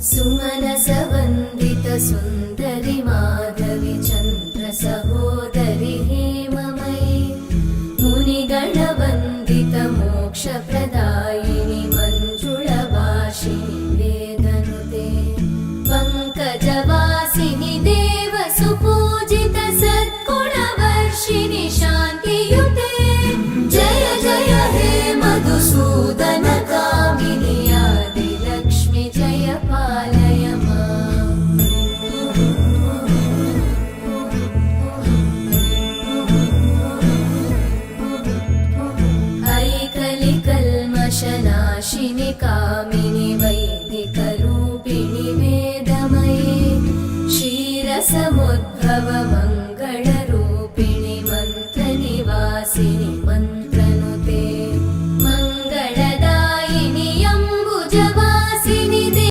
सुमनसवन्दित सुन्दरि माधवि चन्द्र सहोदरि हेममयि मुनिगणवन्दित मोक्षप्रदायिनि मञ्जुळभाषिणि वेदनुते पङ्कजवासिनि देवसुपूजित सद्गुणवर्षिणि शान्तियुते जय जय हे मधुसूदन कामिनि आदिलक्ष्मि जय पालय माम्। ऐकलिकल्मषनाशिनि कामिनि